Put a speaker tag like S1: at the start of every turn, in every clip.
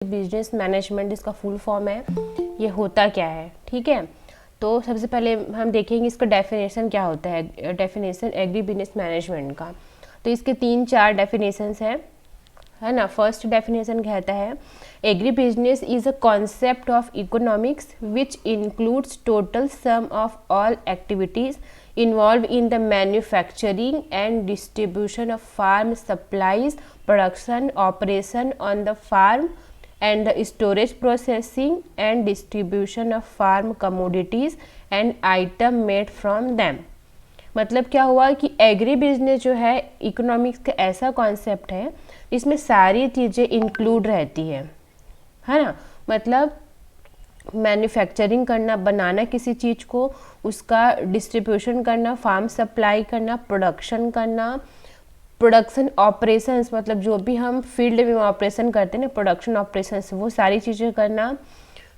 S1: Business management इसका full form है, ये होता क्या है, ठीक है। तो सबसे पहले हम देखेंगे इसका डेफिनेशन क्या होता है, डेफिनेशन एग्री बिजनेस मैनेजमेंट का। तो इसके 3-4 डेफिनेशंस है ना। फर्स्ट डेफिनेशन कहता है agri business is a concept of economics which includes total sum of all activities involved in the manufacturing and distribution of farm supplies, production, operation on the farm, and the storage, processing and distribution of farm commodities and item made from them। मतलब क्या हुआ कि agri business जो है economics का ऐसा concept है इसमें सारी चीज़ें इंक्लूड रहती है ना। मतलब मैन्युफैक्चरिंग करना, बनाना किसी चीज़ को, उसका डिस्ट्रीब्यूशन करना, फार्म सप्लाई करना, प्रोडक्शन करना, प्रोडक्शन ऑपरेशंस मतलब जो भी हम फील्ड में ऑपरेशन करते हैं ना, प्रोडक्शन ऑपरेशंस, वो सारी चीज़ें करना,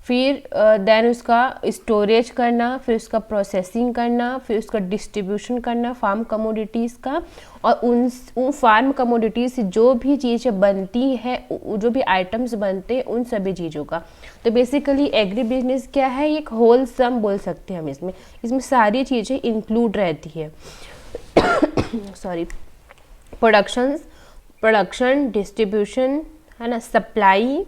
S1: फिर देन उसका स्टोरेज करना, फिर उसका प्रोसेसिंग करना, फिर उसका डिस्ट्रीब्यूशन करना फार्म कमोडिटीज़ का, और उन फार्म कमोडिटीज़ से जो भी चीज़ें बनती हैं, जो भी आइटम्स बनते हैं, उन सभी चीज़ों का। तो बेसिकली एग्री बिजनेस क्या है, एक होल सम बोल सकते हैं हम इसमें सारी चीज़ें इंक्लूड रहती है। सॉरी, प्रोडक्शन, डिस्ट्रीब्यूशन, है ना, सप्लाई,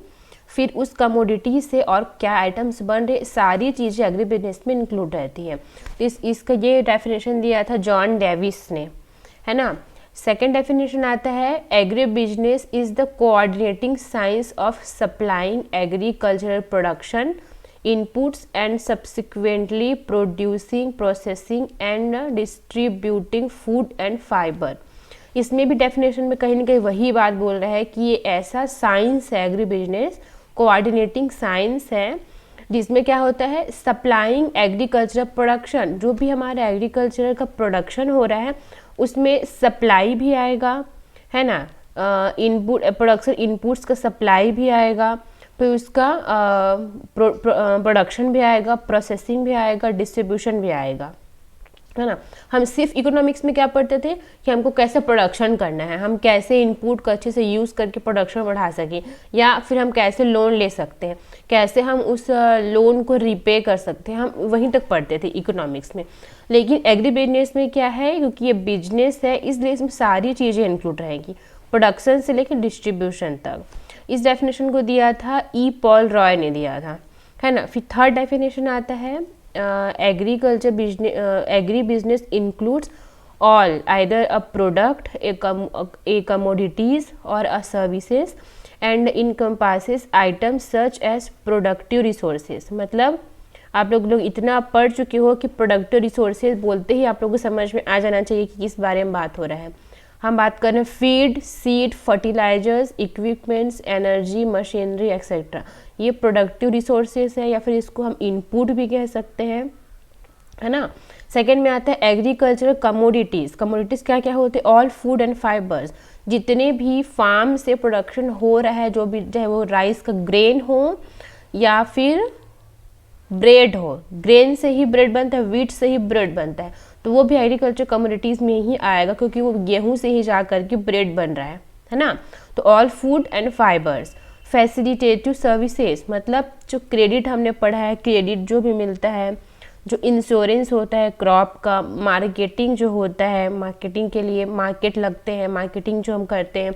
S1: फिर उस कमोडिटी से और क्या आइटम्स बन रहे, सारी चीज़ें एग्री बिजनेस में इंक्लूड रहती हैं। तो इसका ये डेफिनेशन दिया था जॉन डेविस ने, है ना। सेकेंड डेफिनेशन आता है agri business is the coordinating science of supplying agricultural production inputs and subsequently producing, processing and distributing food and fibre. इसमें भी डेफिनेशन में कहीं ना कहीं वही बात बोल रहा है कि ये ऐसा साइंस है, एग्री बिजनेस कोऑर्डिनेटिंग साइंस है, जिसमें क्या होता है सप्लाइंग एग्रीकल्चर प्रोडक्शन, जो भी हमारा एग्रीकल्चर का प्रोडक्शन हो रहा है उसमें सप्लाई भी आएगा, है ना, इनपुट प्रोडक्शन इनपुट्स का सप्लाई भी आएगा, फिर उसका प्रोडक्शन भी आएगा, प्रोसेसिंग भी आएगा, डिस्ट्रीब्यूशन भी आएगा, है ना। हम सिर्फ इकोनॉमिक्स में क्या पढ़ते थे कि हमको कैसे प्रोडक्शन करना है, हम कैसे इनपुट को अच्छे से यूज़ करके प्रोडक्शन बढ़ा सकें, या फिर हम कैसे लोन ले सकते हैं, कैसे हम उस लोन को रिपे कर सकते हैं, हम वहीं तक पढ़ते थे इकोनॉमिक्स में। लेकिन एग्री बिजनेस में क्या है, क्योंकि ये बिजनेस है इसलिए इसमें सारी चीज़ें इंक्लूड रहेंगी, प्रोडक्शन से लेकर डिस्ट्रीब्यूशन तक। इस डेफिनेशन को दिया था ई पॉल रॉय ने दिया था, है ना। फिर थर्ड डेफिनेशन आता है agriculture business, agree business includes all either a product, a commodities or a services and encompasses items such as productive resources। मतलब आप लोग इतना पढ़ चुके हो कि प्रोडक्टिव रिसोर्सेज बोलते ही आप लोगों को समझ में आ जाना चाहिए कि किस बारे में बात हो रहा है। हम बात कर रहे हैं feed, seed, fertilisers, equipments, energy, machinery etcetera. ये प्रोडक्टिव रिसोर्सेज है, या फिर इसको हम इनपुट भी कह सकते हैं, है ना। सेकेंड में आता है एग्रीकल्चरल कमोडिटीज़। कमोडिटीज़ क्या क्या होते हैं, ऑल फूड एंड फाइबर्स, जितने भी फार्म से प्रोडक्शन हो रहा है, जो भी चाहे वो राइस का ग्रेन हो या फिर ब्रेड हो, ग्रेन से ही ब्रेड बनता है, व्हीट से ही ब्रेड बनता है, तो वो भी एग्रीकल्चर कमोडिटीज़ में ही आएगा, क्योंकि वो गेहूँ से ही जा करके ब्रेड बन रहा है ना। तो all food and fibres. Facilitative services, मतलब जो क्रेडिट हमने पढ़ा है, क्रेडिट जो भी मिलता है, जो इंश्योरेंस होता है क्रॉप का, मार्केटिंग जो होता है, मार्केटिंग के लिए मार्केट लगते हैं, मार्केटिंग जो हम करते हैं,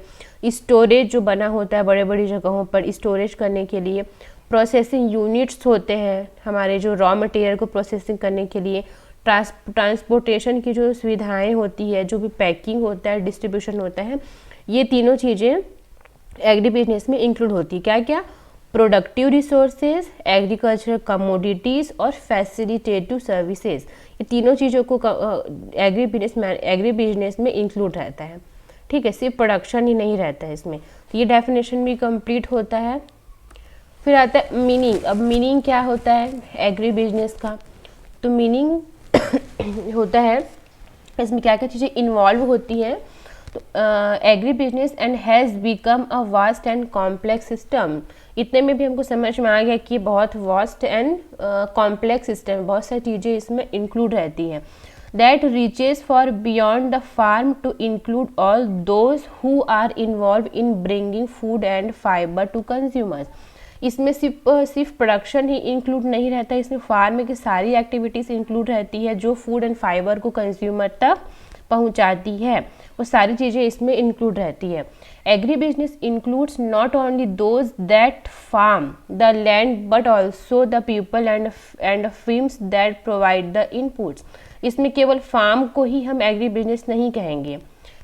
S1: स्टोरेज जो बना होता है बड़े बड़ी जगहों पर स्टोरेज करने के लिए, प्रोसेसिंग यूनिट्स होते हैं हमारे जो रॉ मटेरियल को प्रोसेसिंग करने के लिए, ट्रांसपोर्टेशन की जो सुविधाएं होती है, जो भी पैकिंग होता है, डिस्ट्रीब्यूशन होता है, ये तीनों चीज़ें एग्री बिजनेस में इंक्लूड होती है। क्या क्या, प्रोडक्टिव रिसोर्सेज, एग्रीकल्चरल कमोडिटीज़ और फैसिलिटेटिव सर्विसेज। ये तीनों चीज़ों को एग्री बिजनेस में इंक्लूड रहता है, ठीक है। सिर्फ प्रोडक्शन ही नहीं रहता है इसमें। तो ये डेफिनेशन भी कंप्लीट होता है। फिर आता है मीनिंग। अब मीनिंग क्या होता है एग्री बिजनेस का, तो मीनिंग होता है इसमें क्या क्या चीज़ें इन्वॉल्व होती हैं। तो agri business and has become a vast and complex system. इतने में भी हमको समझ में आ गया कि बहुत वास्ट एंड कॉम्प्लेक्स सिस्टम, बहुत सारी चीज़ें इसमें इंक्लूड रहती हैं। That reaches for beyond the farm to include all those who are involve in bringing food and fibre to consumers. इसमें सिर्फ प्रोडक्शन ही इंक्लूड नहीं रहता, इसमें फार्म की सारी एक्टिविटीज़ इंक्लूड रहती है जो फूड एंड फाइबर को कंज्यूमर तक पहुंचाती है, वो सारी चीज़ें इसमें इंक्लूड रहती है। Agri business includes not only those that farm the land but also the people and firms that provide the inputs. इसमें केवल फार्म को ही हम एग्री बिजनेस नहीं कहेंगे,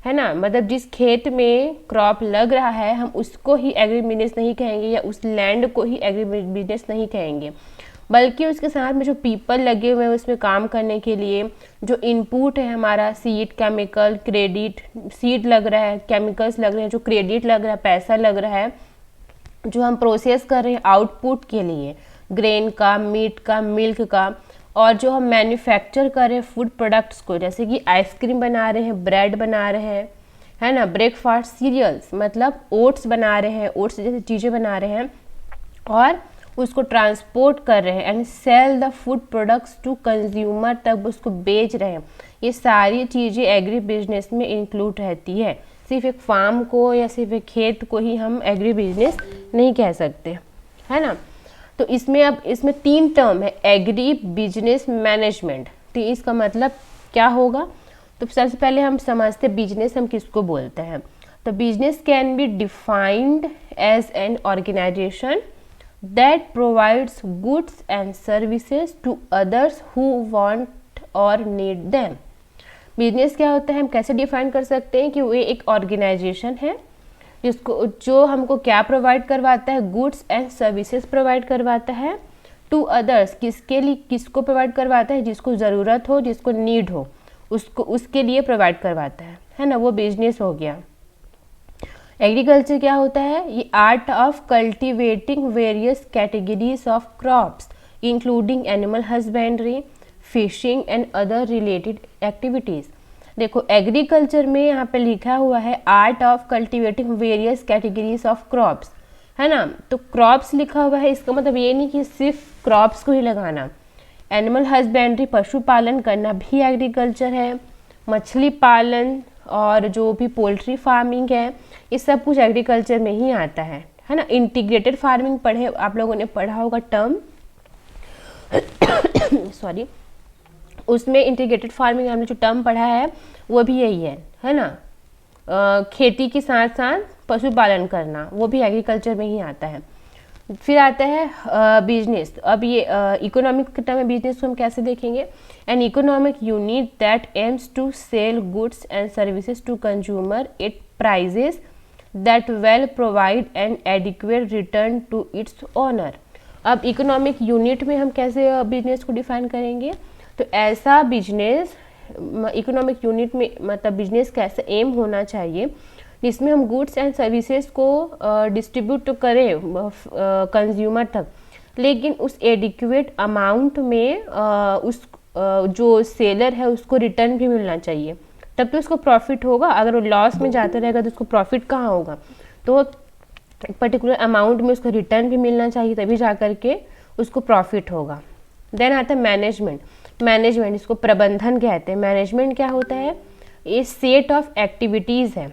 S1: है ना, मतलब जिस खेत में क्रॉप लग रहा है हम उसको ही एग्री बिजनेस नहीं कहेंगे या उस लैंड को ही एग्री बिजनेस नहीं कहेंगे, बल्कि उसके साथ में जो पीपल लगे हुए हैं उसमें काम करने के लिए, जो इनपुट है हमारा सीड, केमिकल, क्रेडिट, सीड लग रहा है, केमिकल्स लग रहे हैं, जो क्रेडिट लग रहा है, पैसा लग रहा है, जो हम प्रोसेस कर रहे हैं आउटपुट के लिए ग्रेन का, मीट का, मिल्क का, और जो हम मैन्युफैक्चर कर रहे हैं फूड प्रोडक्ट्स को, जैसे कि आइसक्रीम बना रहे हैं, ब्रेड बना रहे हैं, है ना, ब्रेकफास्ट सीरियल्स मतलब ओट्स बना रहे हैं, ओट्स जैसी चीज़ें बना रहे हैं और उसको ट्रांसपोर्ट कर रहे हैं and sell the food products to consumer तक उसको बेच रहे हैं, ये सारी चीज़ें एग्री बिजनेस में इंक्लूड रहती है। सिर्फ एक फार्म को या सिर्फ एक खेत को ही हम एग्री बिजनेस नहीं कह सकते, है ना। तो इसमें 3 टर्म है, एग्री बिजनेस मैनेजमेंट। तो इसका मतलब क्या होगा, तो सबसे पहले हम समझते बिजनेस हम किसको बोलते हैं। तो business can be defined as an organisation that provides goods and services to others who want और नीड देम। बिजनेस क्या होता है, हम कैसे डिफाइन कर सकते हैं कि वो एक ऑर्गेनाइजेशन है जिसको जो हमको क्या प्रोवाइड करवाता है, गुड्स एंड सर्विसेज प्रोवाइड करवाता है टू अदर्स, किसके लिए, किसको प्रोवाइड करवाता है, जिसको ज़रूरत हो, जिसको नीड हो, उसको उसके लिए प्रोवाइड करवाता है ना, वो बिजनेस हो गया। एग्रीकल्चर क्या होता है, ये art of cultivating various categories of crops including animal husbandry, fishing and other related activities. देखो एग्रीकल्चर में यहाँ पे लिखा हुआ है art of cultivating various categories of crops, है ना, तो क्रॉप्स लिखा हुआ है, इसका मतलब ये नहीं कि सिर्फ क्रॉप्स को ही लगाना। एनिमल हस्बेंड्री पशुपालन करना भी एग्रीकल्चर है, मछली पालन और जो भी पोल्ट्री फार्मिंग है ये सब कुछ एग्रीकल्चर में ही आता है ना। इंटीग्रेटेड फार्मिंग पढ़े आप लोगों ने पढ़ा होगा टर्म सॉरी, उसमें इंटीग्रेटेड फार्मिंग हमने जो टर्म पढ़ा है वो भी यही है ना, खेती के साथ साथ पशुपालन करना, वो भी एग्रीकल्चर में ही आता है। फिर आता है बिजनेस। अब ये इकोनॉमिक टर्म में बिजनेस को हम कैसे देखेंगे, an economic unit that aims to sell goods and services to consumer at prices that will provide an adequate return to its owner. अब इकोनॉमिक यूनिट में हम कैसे बिजनेस को डिफाइन करेंगे, तो ऐसा बिजनेस इकोनॉमिक यूनिट में मतलब बिजनेस का ऐसा एम होना चाहिए जिसमें हम गुड्स एंड सर्विसेज को डिस्ट्रीब्यूट तो करें कंज्यूमर तक, लेकिन उस एडिक्वेट अमाउंट में उस जो सेलर है उसको रिटर्न भी मिलना चाहिए, तब तो उसको प्रॉफिट होगा। अगर वो लॉस में जाता रहेगा तो उसको प्रॉफिट कहाँ होगा, तो पर्टिकुलर अमाउंट में उसको रिटर्न भी मिलना चाहिए, तभी जा कर के उसको प्रॉफिट होगा। देन आता है मैनेजमेंट। मैनेजमेंट इसको प्रबंधन कहते हैं। मैनेजमेंट क्या होता है, ये सेट ऑफ एक्टिविटीज़ है।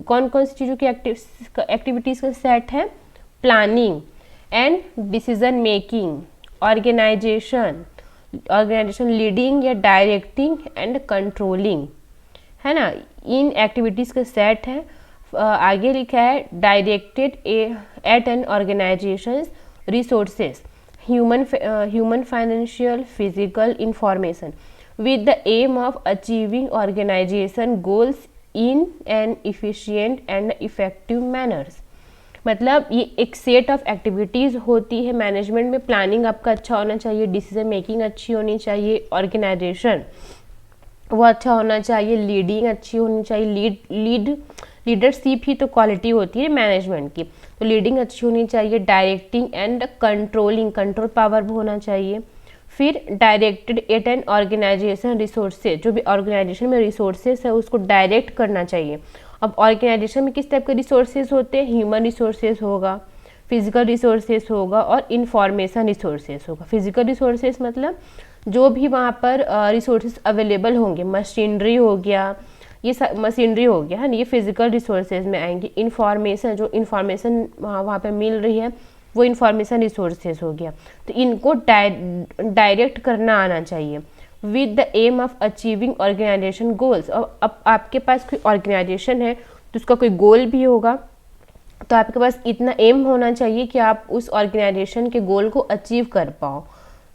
S1: कौन कौन सी चीज़ों की एक्टिविटीज़ का सेट है, planning and decision making, organisation leading या डायरेक्टिंग एंड कंट्रोलिंग, है ना, इन एक्टिविटीज़ का सेट है। आगे लिखा है directed at an organisation resources human financial physical information with the aim of achieving organization goals in an efficient and effective manners। मतलब ये एक सेट ऑफ एक्टिविटीज़ होती है मैनेजमेंट में। प्लानिंग आपका अच्छा होना चाहिए, डिसीजन मेकिंग अच्छी होनी चाहिए, ऑर्गेनाइजेशन वो अच्छा होना चाहिए, लीडिंग अच्छी होनी चाहिए। लीडरशिप ही तो क्वालिटी होती है मैनेजमेंट की, तो लीडिंग अच्छी होनी चाहिए। डायरेक्टिंग एंड कंट्रोल पावर भी होना चाहिए। फिर directed at an organisation resources, जो भी ऑर्गेनाइजेशन में रिसोर्सेज है उसको डायरेक्ट करना चाहिए। अब ऑर्गेनाइजेशन में किस टाइप के रिसोर्सेज होते हैं, ह्यूमन रिसोर्सेज होगा, फिजिकल रिसोर्सेज होगा और इंफॉर्मेशन रिसोर्सेज होगा। फिजिकल रिसोर्सेज मतलब जो भी वहाँ पर रिसोर्सेज अवेलेबल होंगे, मशीनरी हो गया ये मशीनरी हो गया है ना, ये फिजिकल रिसोर्सेज में आएंगे। इंफॉर्मेशन, जो इंफॉर्मेशन वहाँ पे मिल रही है वो इंफॉर्मेशन रिसोर्सेज हो गया। तो इनको डायरेक्ट करना आना चाहिए with the aim of achieving organisation goals. अब आपके पास कोई ऑर्गेनाइजेशन है तो उसका कोई गोल भी होगा, तो आपके पास इतना एम होना चाहिए कि आप उस ऑर्गेनाइजेशन के गोल को अचीव कर पाओ,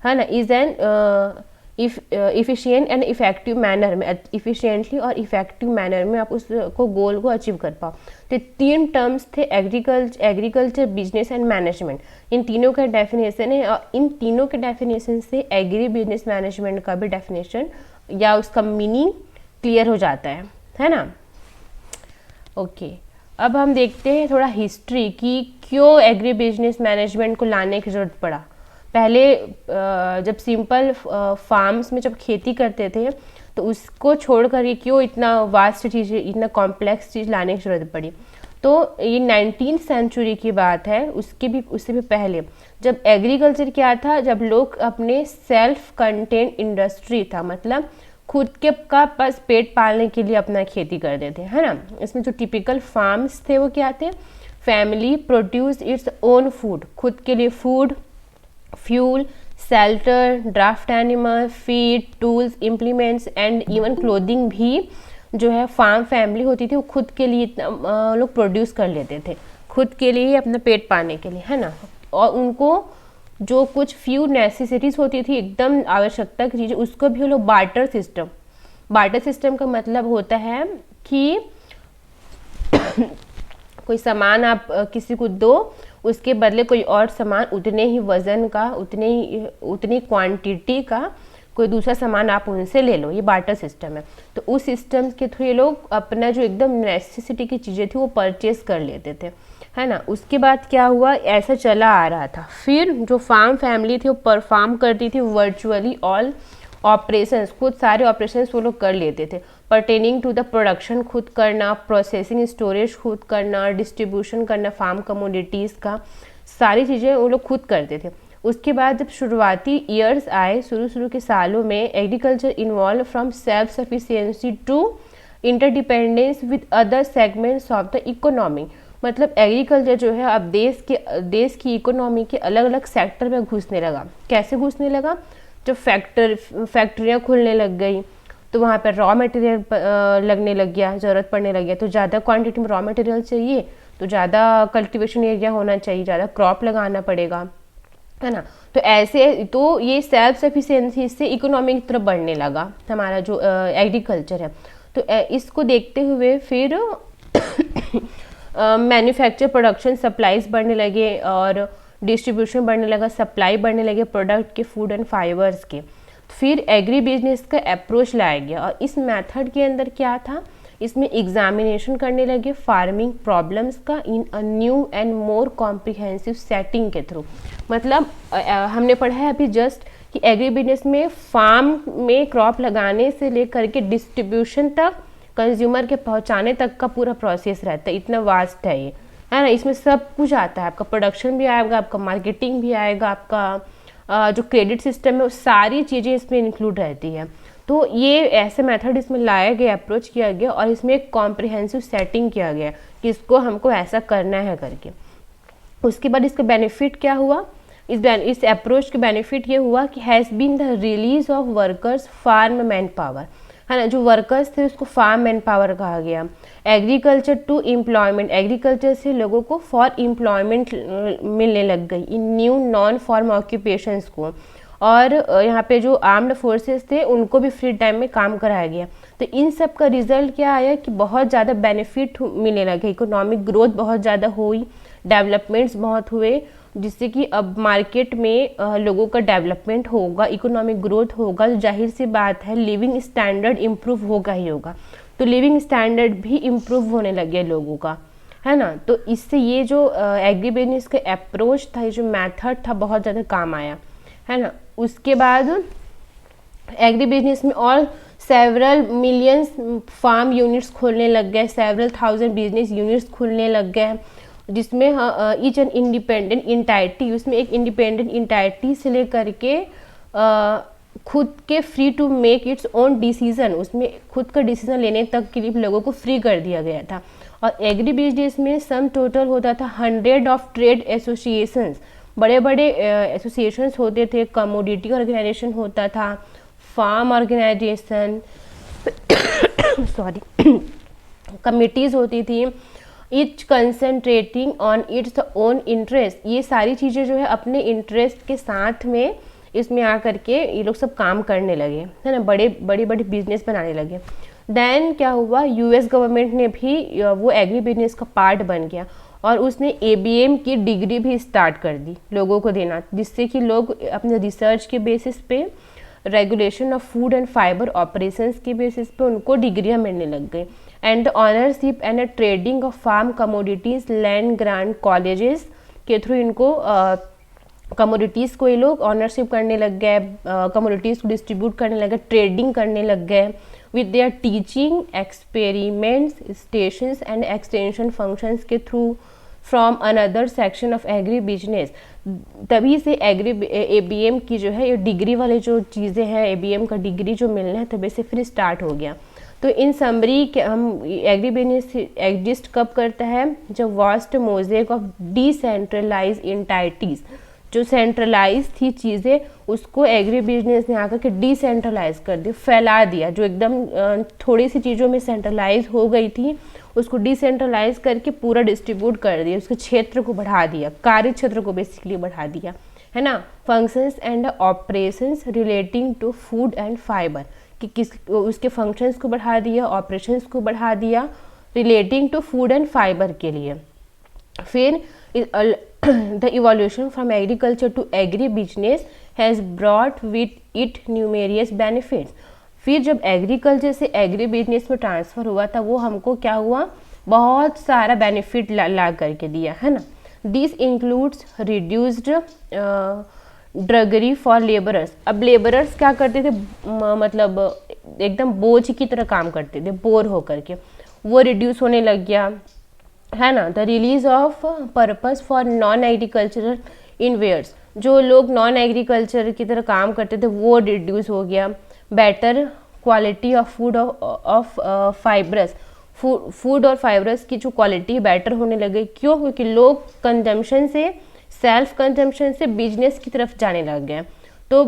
S1: है ना। Is an efficient and effective manner में, इफिशिएंटली और इफेक्टिव मैनर में आप उसको गोल को अचीव कर पाओ। तो 3 टर्म्स थे, एग्रीकल्चर, बिजनेस एंड मैनेजमेंट। इन तीनों का डेफिनेशन है और इन तीनों के डेफिनेशन से एग्री बिजनेस मैनेजमेंट का भी डेफिनेशन या उसका मीनिंग क्लियर हो जाता है ना। ओके, अब हम देखते हैं थोड़ा हिस्ट्री कि क्यों एग्री बिजनेस मैनेजमेंट को लाने की ज़रूरत पड़ा। पहले जब सिंपल फार्म्स में जब खेती करते थे तो उसको छोड़ कर क्यों इतना वास्ट चीज़, इतना कॉम्प्लेक्स चीज़ लाने की ज़रूरत पड़ी। तो ये 19th सेंचुरी की बात है, उससे भी पहले जब एग्रीकल्चर क्या था, जब लोग अपने सेल्फ कंटेन इंडस्ट्री था, मतलब खुद के का बस पेट पालने के लिए अपना खेती करते थे, है ना। इसमें जो टिपिकल फार्म्स थे वो क्या थे, family produce its own food, खुद के लिए food, fuel, shelter, draft animal, feed, tools, implements and even clothing भी जो है फार्म फैमिली होती थी वो खुद के लिए इतना लोग प्रोड्यूस कर लेते थे, खुद के लिए अपना पेट पालने के लिए, है ना। और उनको जो कुछ फ्यू नेसेसिटीज़ होती थी, एकदम आवश्यकता की चीज़ें, उसको भी वो लोग बार्टर सिस्टम का मतलब होता है कि कोई सामान आप किसी को दो, उसके बदले कोई और सामान उतने ही वजन का, उतनी क्वांटिटी का कोई दूसरा सामान आप उनसे ले लो, ये बार्टर सिस्टम है। तो उस सिस्टम के थ्रू ये लोग अपना जो एकदम नेसेसिटी की चीज़ें थी वो परचेज कर लेते थे, है ना। उसके बाद क्या हुआ, ऐसा चला आ रहा था। फिर जो फार्म फैमिली थी वो परफॉर्म करती थी वर्चुअली ऑल ऑपरेशंस, खुद सारे ऑपरेशंस वो लोग कर लेते थे। पर्टेनिंग टू द प्रोडक्शन खुद करना, प्रोसेसिंग स्टोरेज खुद करना, डिस्ट्रीब्यूशन करना फार्म कमोडिटीज़ का, सारी चीज़ें वो लोग खुद करते थे। उसके बाद जब शुरुआती ईयर्स आए, शुरू के सालों में agriculture involve from self sufficiency to interdependence with other segments of the economy. मतलब एग्रीकल्चर जो है अब देश की इकोनॉमी के अलग अलग सेक्टर में घुसने लगा। कैसे घुसने लगा, जब फैक्ट्रियाँ खुलने लग गई तो वहाँ पर रॉ मटेरियल लगने लग गया, ज़रूरत पड़ने लग गया। तो ज़्यादा क्वांटिटी में रॉ मटेरियल चाहिए तो ज़्यादा कल्टीवेशन एरिया होना चाहिए, ज़्यादा क्रॉप लगाना पड़ेगा, है ना। तो ऐसे तो ये सेल्फ सफिशिएंसी से इकोनॉमी की तरफ बढ़ने लगा हमारा जो एग्रीकल्चर है। तो इसको देखते हुए फिर मैन्युफैक्चर प्रोडक्शन सप्लाईज बढ़ने लगे और डिस्ट्रीब्यूशन बढ़ने लगा, सप्लाई बढ़ने लगे प्रोडक्ट के, फूड एंड फाइबर्स के। फिर एग्री बिजनेस का अप्रोच लाया गया और इस मेथड के अंदर क्या था, इसमें एग्जामिनेशन करने लगे फार्मिंग प्रॉब्लम्स का in a new and more comprehensive setting के थ्रू। मतलब हमने पढ़ा है अभी जस्ट कि एग्री बिजनेस में फार्म में क्रॉप लगाने से लेकर के डिस्ट्रीब्यूशन तक, कंज्यूमर के पहुंचाने तक का पूरा प्रोसेस रहता है, इतना वास्ट है ये, है ना। इसमें सब कुछ आता है, आपका प्रोडक्शन भी आएगा, आपका मार्केटिंग भी आएगा, आपका जो क्रेडिट सिस्टम है वो सारी चीज़ें इसमें इंक्लूड रहती है। तो ये ऐसे मेथड इसमें लाया गया, अप्रोच किया गया और इसमें एक कॉम्प्रिहेंसिव सेटिंग किया गया कि इसको हमको ऐसा करना है करके। उसके बाद इसका बेनिफिट क्या हुआ, इस अप्रोच के बेनिफिट ये हुआ कि has been the release of workers farm manpower, है ना। जो वर्कर्स थे उसको फार्म मैन पावर कहा गया। एग्रीकल्चर टू एम्प्लॉयमेंट, एग्रीकल्चर से लोगों को फॉर एम्प्लॉयमेंट मिलने लग गई इन न्यू नॉन फॉर्म ऑक्यूपेशंस को। और यहाँ पे जो आर्म्ड फोर्सेस थे उनको भी फ्री टाइम में काम कराया गया। तो इन सब का रिजल्ट क्या आया कि बहुत ज़्यादा बेनिफिट मिलने लगे, इकोनॉमिक ग्रोथ बहुत ज़्यादा हुई, डेवलपमेंट्स बहुत हुए, जिससे कि अब मार्केट में लोगों का डेवलपमेंट होगा, इकोनॉमिक ग्रोथ होगा, तो जाहिर सी बात है लिविंग स्टैंडर्ड इम्प्रूव होगा ही होगा। तो लिविंग स्टैंडर्ड भी इम्प्रूव होने लगे लोगों का, है ना। तो इससे ये जो एग्री बिजनेस का अप्रोच था, ये जो मेथड था, बहुत ज़्यादा काम आया, है ना। उसके बाद एग्री बिजनेस में और सेवरल मिलियंस फार्म यूनिट्स खोलने लग गए, सेवरल थाउजेंड बिजनेस यूनिट्स खुलने लग गए, जिसमें ईच एन इंडिपेंडेंट इंटाइटी, उसमें एक इंडिपेंडेंट इंटाइटी से लेकर के खुद के free to make its own decision, उसमें खुद का डिसीजन लेने तक के लिए लोगों को फ्री कर दिया गया था। और एग्री बिजनेस में सम टोटल होता था 100 ऑफ ट्रेड एसोसिएशंस, बड़े बड़े एसोसिएशंस होते थे, कमोडिटी ऑर्गेनाइजेशन होता था, फार्म ऑर्गेनाइजेशन सॉरी कमिटीज़ होती थी, etch concentrating on its own interest. ये सारी चीज़ें जो है अपने इंटरेस्ट के साथ में इसमें आकर के ये लोग सब काम करने लगे, है ना, बड़े बड़े बिजनेस बनाने लगे। देन क्या हुआ, यूएस गवर्नमेंट ने भी वो एग्री बिजनेस का पार्ट बन गया और उसने एबीएम की डिग्री भी स्टार्ट कर दी लोगों को देना, जिससे कि लोग अपने रिसर्च के बेसिस पे, regulation of food and fibre operations के बेसिस पे उनको डिग्रियां मिलने लग गई। And ownership and trading of farm commodities, land grant colleges के थ्रू इनको कमोडिटीज़ को ये लोग ऑनरशिप करने लग गए, कमोडिटीज़ को डिस्ट्रीब्यूट करने लग गए, ट्रेडिंग करने लग गए with their teaching, experiments, stations and extension functions के through from another section of agri business. तभी से एग्री एबीएम की जो है ये डिग्री वाले जो चीज़ें हैं, एबीएम का डिग्री जो मिलना है तभी से फिर स्टार्ट हो गया। तो इन समरी हम एग्री बिजनेस एग्जिस्ट कब करता है, जब vast mosaic of decentralise entities, जो सेंट्रलाइज थी चीज़ें उसको एग्री बिजनेस ने आकर के डिसेंट्रलाइज कर दिया, फैला दिया। जो एकदम थोड़ी सी चीज़ों में सेंट्रलाइज हो गई थी उसको डिसेंट्रलाइज करके पूरा डिस्ट्रीब्यूट कर दिया, उसके क्षेत्र को बढ़ा दिया, कार्य क्षेत्र को बेसिकली बढ़ा दिया, है ना। Functions and operations relating to food and fibre, कि किस उसके फंक्शंस को बढ़ा दिया, ऑपरेशंस को बढ़ा दिया relating to food and fibre के लिए। फिर the evolution from agriculture to agri business has brought with it numerous benefits। फिर जब एग्रीकल्चर से एग्री बिजनेस में ट्रांसफ़र हुआ था वो हमको क्या हुआ, बहुत सारा बेनिफिट ला करके दिया, है ना। This includes reduced drudgery for labourers. अब लेबरर्स क्या करते थे, मतलब एकदम बोझ की तरह काम करते थे, बोर होकर के, वो रिड्यूस होने लग गया, है ना। The release of purpose for non agricultural endeavours, जो लोग नॉन एग्रीकल्चर की तरह काम करते थे वो रिड्यूस हो गया। Better quality of food of fibrous, food और फाइब्रस की जो क्वालिटी बेटर होने लगे। क्यों? क्योंकि लोग कंजम्पशन से, सेल्फ कंजम्पशन से बिजनेस की तरफ जाने लग गए। तो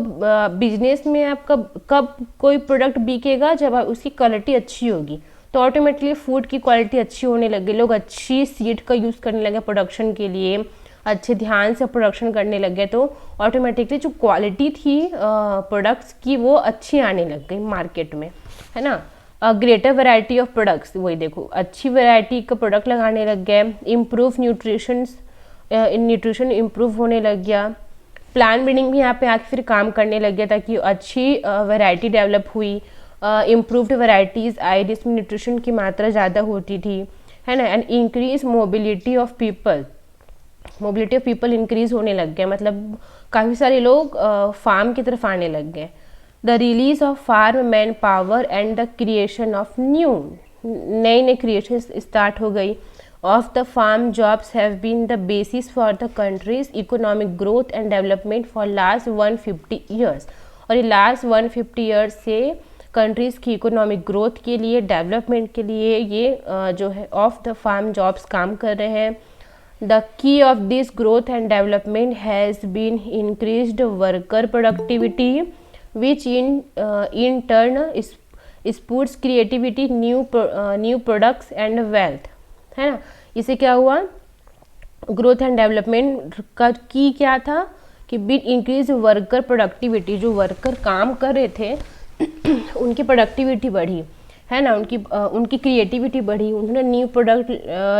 S1: बिजनेस में आप कब कोई प्रोडक्ट बिकेगा, जब उसकी क्वालिटी अच्छी होगी, तो ऑटोमेटिकली फूड की क्वालिटी अच्छी होने लगी, लोग अच्छी सीड का यूज़ करने लगे प्रोडक्शन के लिए, अच्छे ध्यान से प्रोडक्शन करने लगे, तो ऑटोमेटिकली जो क्वालिटी थी प्रोडक्ट्स की वो अच्छी आने लग गई मार्केट में, है ना। ग्रेटर वैरायटी ऑफ प्रोडक्ट्स, वही देखो अच्छी वैरायटी का प्रोडक्ट लगाने लग गए। इम्प्रूव न्यूट्रिशन इम्प्रूव होने लग गया। प्लान ब्रीडिंग भी यहाँ पे आके फिर काम करने लग गया, ताकि अच्छी वैरायटी डेवलप हुई, इम्प्रूव्ड वैरायटीज़ आई जिसमें न्यूट्रिशन की मात्रा ज़्यादा होती थी, है ना। And increase mobility of people increase होने लग गया, मतलब काफ़ी सारे लोग फार्म की तरफ आने लग गए। The release of farm manpower and the creation of नई क्रिएशन स्टार्ट हो गई। Of the farm jobs have been the basis for the country's economic growth and development for last 150 years. और ये लास्ट 150 ईयर्स से country's की economic growth के लिए, development के लिए ये जो है ऑफ द फार्म जॉब्स काम कर रहे हैं। The key of this growth and development has been increased worker productivity which in turn spurts creativity, new products and wealth, है ना। इसे क्या हुआ, ग्रोथ एंड डेवलपमेंट का की क्या था कि बीन इंक्रीज वर्कर प्रोडक्टिविटी, जो वर्कर काम कर रहे थे उनकी प्रोडक्टिविटी बढ़ी, है ना, उनकी क्रिएटिविटी बढ़ी, उन्होंने न्यू प्रोडक्ट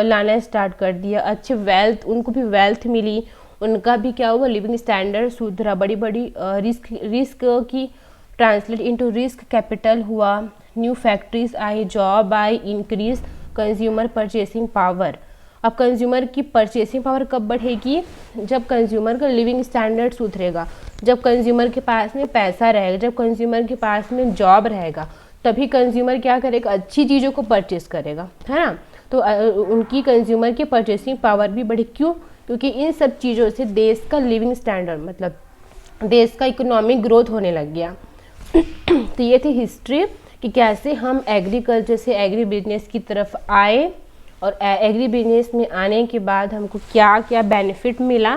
S1: लाना स्टार्ट कर दिया, अच्छे वेल्थ, उनको भी वेल्थ मिली, उनका भी क्या हुआ, लिविंग स्टैंडर्ड सुधरा, बड़ी रिस्क की ट्रांसलेट इनटू रिस्क कैपिटल हुआ, न्यू फैक्ट्रीज आई, जॉब आई, इंक्रीज कंज्यूमर परचेसिंग पावर। अब कंज्यूमर की परचेसिंग पावर कब बढ़ेगी, जब कंज्यूमर का लिविंग स्टैंडर्ड सुधरेगा, जब कंज्यूमर के पास में पैसा रहेगा, जब कंज्यूमर के पास में जॉब रहेगा, तभी कंज्यूमर क्या करेगा, अच्छी चीज़ों को परचेस करेगा, है ना। तो उनकी कंज्यूमर की परचेसिंग पावर भी बढ़ी। क्यों? क्योंकि इन सब चीज़ों से देश का लिविंग स्टैंडर्ड, मतलब देश का इकोनॉमिक ग्रोथ होने लग गया। तो ये थी हिस्ट्री कि कैसे हम एग्रीकल्चर से एग्री बिजनेस की तरफ आए और एग्री बिजनेस में आने के बाद हमको क्या क्या बेनिफिट मिला।